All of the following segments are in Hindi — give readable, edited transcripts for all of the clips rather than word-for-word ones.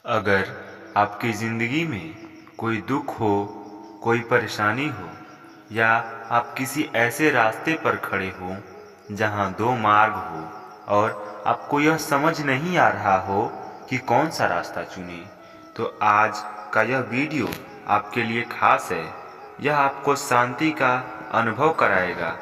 अगर आपकी ज़िंदगी में कोई दुख हो, कोई परेशानी हो, या आप किसी ऐसे रास्ते पर खड़े हो जहां दो मार्ग हो और आपको यह समझ नहीं आ रहा हो कि कौन सा रास्ता चुने, तो आज का यह वीडियो आपके लिए खास है। यह आपको शांति का अनुभव कराएगा।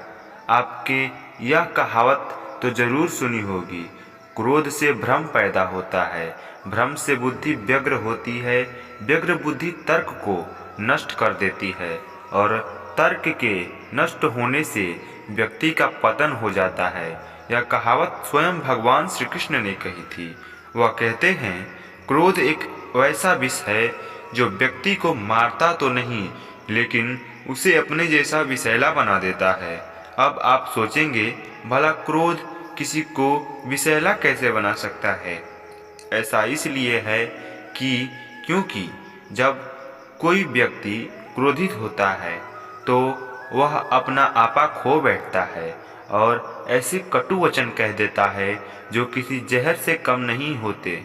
आपके यह कहावत तो जरूर सुनी होगी, क्रोध से भ्रम पैदा होता है, भ्रम से बुद्धि व्यग्र होती है, व्यग्र बुद्धि तर्क को नष्ट कर देती है और तर्क के नष्ट होने से व्यक्ति का पतन हो जाता है। यह कहावत स्वयं भगवान श्री कृष्ण ने कही थी। वह कहते हैं, क्रोध एक वैसा विष है जो व्यक्ति को मारता तो नहीं, लेकिन उसे अपने जैसा विषैला बना देता है। अब आप सोचेंगे, भला क्रोध किसी को विषैला कैसे बना सकता है? ऐसा इसलिए है क्योंकि जब कोई व्यक्ति क्रोधित होता है तो वह अपना आपा खो बैठता है और ऐसे कटु वचन कह देता है जो किसी जहर से कम नहीं होते।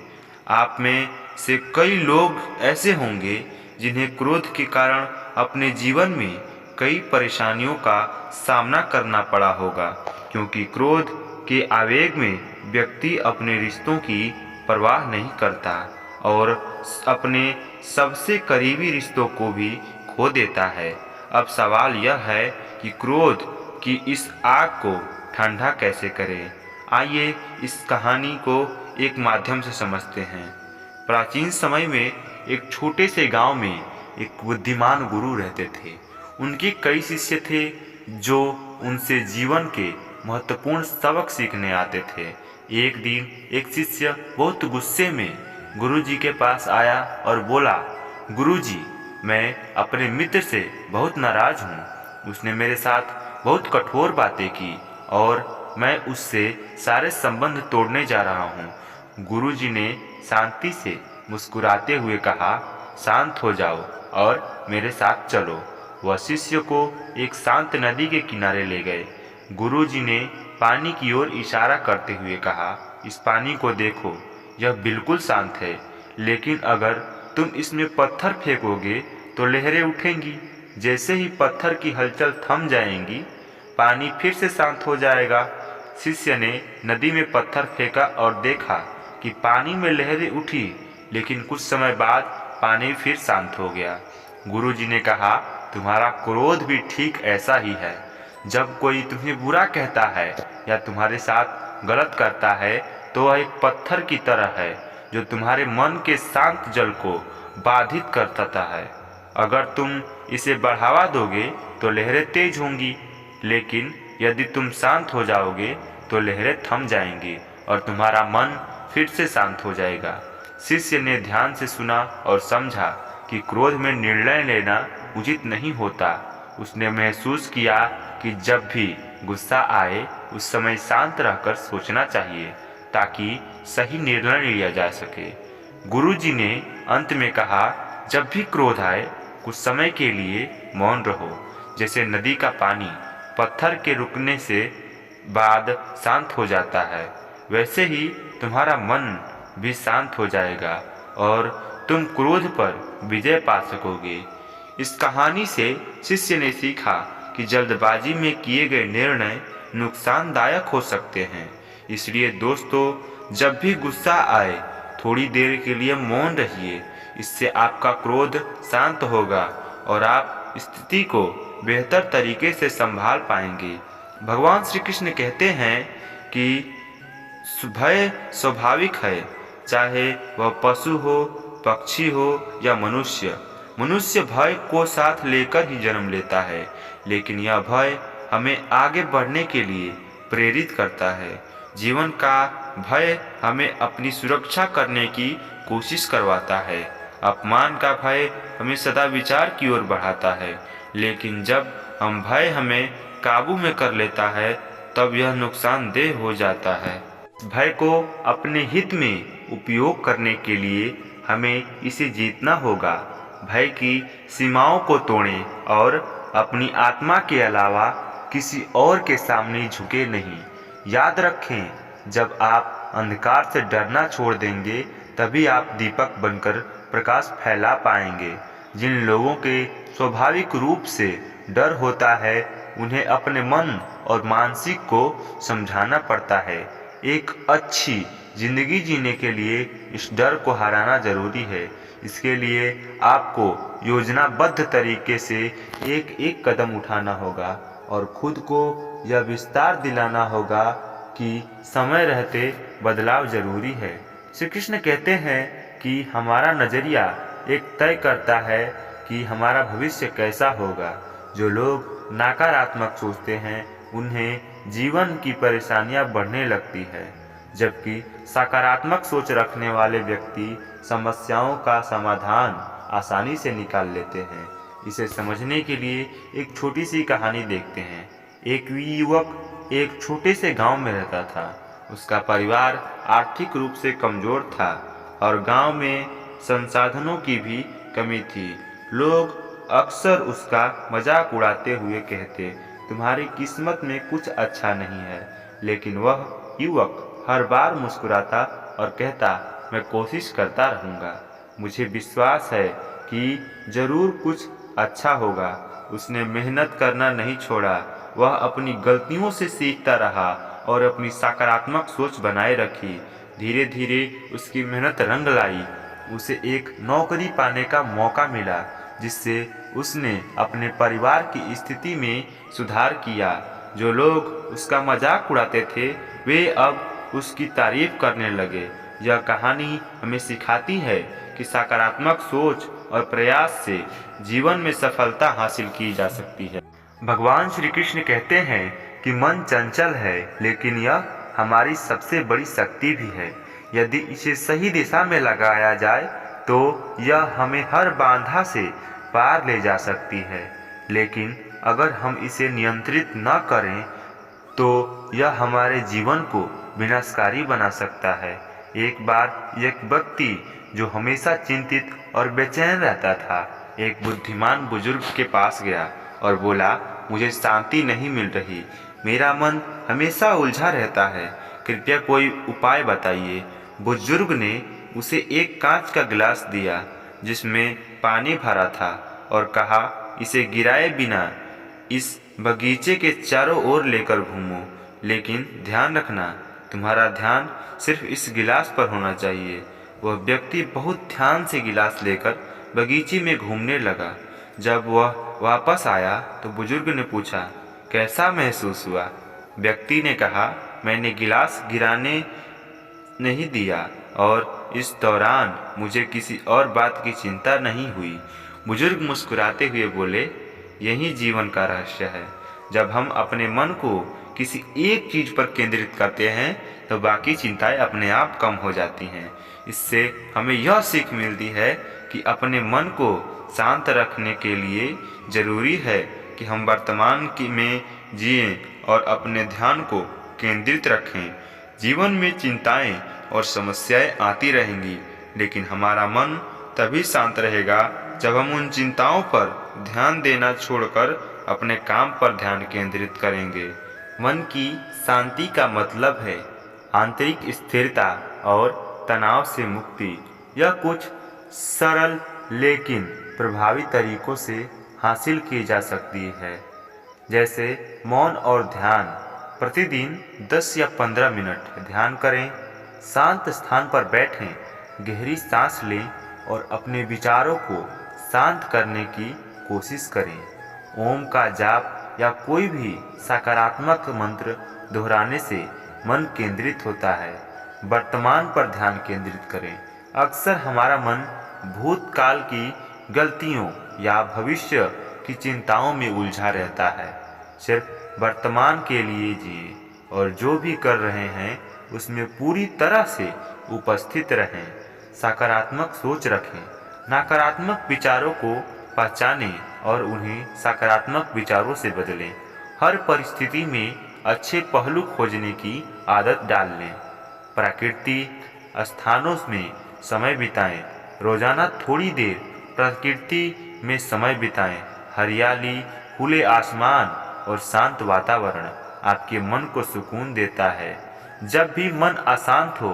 आप में से कई लोग ऐसे होंगे जिन्हें क्रोध के कारण अपने जीवन में कई परेशानियों का सामना करना पड़ा होगा, क्योंकि क्रोध के आवेग में व्यक्ति अपने रिश्तों की परवाह नहीं करता और अपने सबसे करीबी रिश्तों को भी खो देता है। अब सवाल यह है कि क्रोध की इस आग को ठंडा कैसे करें। आइए इस कहानी को एक माध्यम से समझते हैं। प्राचीन समय में एक छोटे से गांव में एक बुद्धिमान गुरु रहते थे। उनके कई शिष्य थे जो उनसे जीवन के महत्वपूर्ण सबक सीखने आते थे। एक दिन एक शिष्य बहुत गुस्से में गुरुजी के पास आया और बोला, गुरुजी, मैं अपने मित्र से बहुत नाराज हूँ। उसने मेरे साथ बहुत कठोर बातें की और मैं उससे सारे संबंध तोड़ने जा रहा हूँ। गुरुजी ने शांति से मुस्कुराते हुए कहा, शांत हो जाओ और मेरे साथ चलो। वह शिष्य को एक शांत नदी के किनारे ले गए। गुरुजी ने पानी की ओर इशारा करते हुए कहा, इस पानी को देखो, यह बिल्कुल शांत है, लेकिन अगर तुम इसमें पत्थर फेंकोगे तो लहरें उठेंगी। जैसे ही पत्थर की हलचल थम जाएंगी, पानी फिर से शांत हो जाएगा। शिष्य ने नदी में पत्थर फेंका और देखा कि पानी में लहरें उठी, लेकिन कुछ समय बाद पानी फिर शांत हो गया। गुरुजी ने कहा, तुम्हारा क्रोध भी ठीक ऐसा ही है। जब कोई तुम्हें बुरा कहता है या तुम्हारे साथ गलत करता है तो वह एक पत्थर की तरह है जो तुम्हारे मन के शांत जल को बाधित कर देता है। अगर तुम इसे बढ़ावा दोगे तो लहरें तेज होंगी, लेकिन यदि तुम शांत हो जाओगे तो लहरें थम जाएंगी और तुम्हारा मन फिर से शांत हो जाएगा। शिष्य ने ध्यान से सुना और समझा कि क्रोध में निर्णय लेना उचित नहीं होता। उसने महसूस किया कि जब भी गुस्सा आए उस समय शांत रहकर सोचना चाहिए ताकि सही निर्णय लिया जा सके। गुरुजी ने अंत में कहा, जब भी क्रोध आए कुछ समय के लिए मौन रहो। जैसे नदी का पानी पत्थर के रुकने से बाद शांत हो जाता है, वैसे ही तुम्हारा मन भी शांत हो जाएगा और तुम क्रोध पर विजय पा सकोगे। इस कहानी से शिष्य ने सीखा कि जल्दबाजी में किए गए निर्णय नुकसानदायक हो सकते हैं। इसलिए दोस्तों, जब भी गुस्सा आए थोड़ी देर के लिए मौन रहिए। इससे आपका क्रोध शांत होगा और आप स्थिति को बेहतर तरीके से संभाल पाएंगे। भगवान श्री कृष्ण कहते हैं कि भय स्वाभाविक है, चाहे वह पशु हो, पक्षी हो या मनुष्य। मनुष्य भय को साथ लेकर ही जन्म लेता है, लेकिन यह भय हमें आगे बढ़ने के लिए प्रेरित करता है। जीवन का भय हमें अपनी सुरक्षा करने की कोशिश करवाता है। अपमान का भय हमें सदा विचार की ओर बढ़ाता है, लेकिन जब भय हमें काबू में कर लेता है तब यह नुकसानदेह हो जाता है। भय को अपने हित में उपयोग करने के लिए हमें इसे जीतना होगा। भय की सीमाओं को तोड़ें और अपनी आत्मा के अलावा किसी और के सामने झुके नहीं। याद रखें, जब आप अंधकार से डरना छोड़ देंगे तभी आप दीपक बनकर प्रकाश फैला पाएंगे। जिन लोगों के स्वाभाविक रूप से डर होता है, उन्हें अपने मन और मानसिक को समझाना पड़ता है। एक अच्छी जिंदगी जीने के लिए इस डर को हराना जरूरी है। इसके लिए आपको योजनाबद्ध तरीके से एक एक कदम उठाना होगा और खुद को यह विस्तार दिलाना होगा कि समय रहते बदलाव जरूरी है। श्री कृष्ण कहते हैं कि हमारा नजरिया एक तय करता है कि हमारा भविष्य कैसा होगा। जो लोग नकारात्मक सोचते हैं, उन्हें जीवन की परेशानियां बढ़ने लगती है, जबकि सकारात्मक सोच रखने वाले व्यक्ति समस्याओं का समाधान आसानी से निकाल लेते हैं। इसे समझने के लिए एक छोटी सी कहानी देखते हैं। एक युवक एक छोटे से गांव में रहता था। उसका परिवार आर्थिक रूप से कमजोर था और गांव में संसाधनों की भी कमी थी। लोग अक्सर उसका मजाक उड़ाते हुए कहते, तुम्हारी किस्मत में कुछ अच्छा नहीं है। लेकिन वह युवक हर बार मुस्कुराता और कहता, मैं कोशिश करता रहूँगा, मुझे विश्वास है कि जरूर कुछ अच्छा होगा। उसने मेहनत करना नहीं छोड़ा। वह अपनी गलतियों से सीखता रहा और अपनी सकारात्मक सोच बनाए रखी। धीरे धीरे उसकी मेहनत रंग लाई। उसे एक नौकरी पाने का मौका मिला, जिससे उसने अपने परिवार की स्थिति में सुधार किया। जो लोग उसका मजाक उड़ाते थे, वे अब उसकी तारीफ करने लगे। यह कहानी हमें सिखाती है कि सकारात्मक सोच और प्रयास से जीवन में सफलता हासिल की जा सकती है। भगवान श्री कृष्ण कहते हैं कि मन चंचल है, लेकिन यह हमारी सबसे बड़ी शक्ति भी है। यदि इसे सही दिशा में लगाया जाए तो यह हमें हर बाधा से पार ले जा सकती है, लेकिन अगर हम इसे नियंत्रित न करें तो यह हमारे जीवन को विनाशकारी बना सकता है। एक बार एक व्यक्ति जो हमेशा चिंतित और बेचैन रहता था, एक बुद्धिमान बुजुर्ग के पास गया और बोला, मुझे शांति नहीं मिल रही, मेरा मन हमेशा उलझा रहता है, कृपया कोई उपाय बताइए। बुजुर्ग ने उसे एक कांच का गिलास दिया जिसमें पानी भरा था और कहा, इसे गिराए बिना इस बगीचे के चारों ओर लेकर घूमो, लेकिन ध्यान रखना, तुम्हारा ध्यान सिर्फ इस गिलास पर होना चाहिए। वह व्यक्ति बहुत ध्यान से गिलास लेकर बगीचे में घूमने लगा। जब वह वापस आया तो बुजुर्ग ने पूछा, कैसा महसूस हुआ? व्यक्ति ने कहा, मैंने गिलास गिराने नहीं दिया और इस दौरान मुझे किसी और बात की चिंता नहीं हुई। बुजुर्ग मुस्कुराते हुए बोले, यही जीवन का रहस्य है। जब हम अपने मन को किसी एक चीज पर केंद्रित करते हैं तो बाकी चिंताएं अपने आप कम हो जाती हैं। इससे हमें यह सीख मिलती है कि अपने मन को शांत रखने के लिए जरूरी है कि हम वर्तमान में जिएं और अपने ध्यान को केंद्रित रखें। जीवन में चिंताएं और समस्याएं आती रहेंगी, लेकिन हमारा मन तभी शांत रहेगा जब हम उन चिंताओं पर ध्यान देना छोड़कर अपने काम पर ध्यान केंद्रित करेंगे। मन की शांति का मतलब है आंतरिक स्थिरता और तनाव से मुक्ति। यह कुछ सरल लेकिन प्रभावी तरीकों से हासिल की जा सकती है, जैसे मौन और ध्यान। प्रतिदिन 10 या 15 मिनट ध्यान करें, शांत स्थान पर बैठें, गहरी सांस लें और अपने विचारों को शांत करने की कोशिश करें। ओम का जाप या कोई भी सकारात्मक मंत्र दोहराने से मन केंद्रित होता है। वर्तमान पर ध्यान केंद्रित करें। अक्सर हमारा मन भूतकाल की गलतियों या भविष्य की चिंताओं में उलझा रहता है। सिर्फ वर्तमान के लिए जिए और जो भी कर रहे हैं उसमें पूरी तरह से उपस्थित रहें। सकारात्मक सोच रखें, नकारात्मक विचारों को पहचानें और उन्हें सकारात्मक विचारों से बदलें। हर परिस्थिति में अच्छे पहलू खोजने की आदत डाल लें। प्राकृतिक स्थानों में समय बिताएं। रोजाना थोड़ी देर प्रकृति में समय बिताएं। हरियाली, खुले आसमान और शांत वातावरण आपके मन को सुकून देता है। जब भी मन अशांत हो,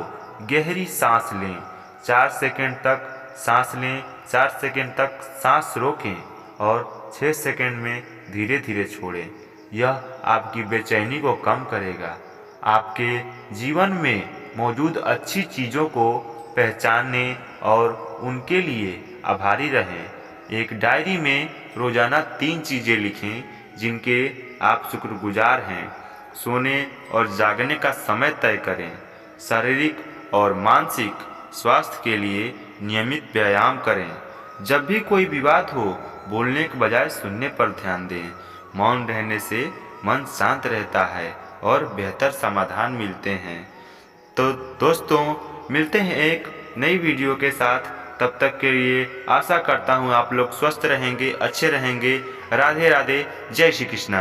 गहरी सांस लें, 4 सेकंड तक सांस लें, 4 सेकंड तक सांस रोकें और 6 सेकंड में धीरे धीरे छोड़ें। यह आपकी बेचैनी को कम करेगा। आपके जीवन में मौजूद अच्छी चीज़ों को पहचानने और उनके लिए आभारी रहें। एक डायरी में रोज़ाना 3 चीज़ें लिखें जिनके आप शुक्रगुजार हैं। सोने और जागने का समय तय करें। शारीरिक और मानसिक स्वास्थ्य के लिए नियमित व्यायाम करें। जब भी कोई विवाद हो, बोलने के बजाय सुनने पर ध्यान दें। मौन रहने से मन शांत रहता है और बेहतर समाधान मिलते हैं। तो दोस्तों, मिलते हैं एक नई वीडियो के साथ। तब तक के लिए आशा करता हूँ आप लोग स्वस्थ रहेंगे, अच्छे रहेंगे। राधे राधे, जय श्री कृष्णा।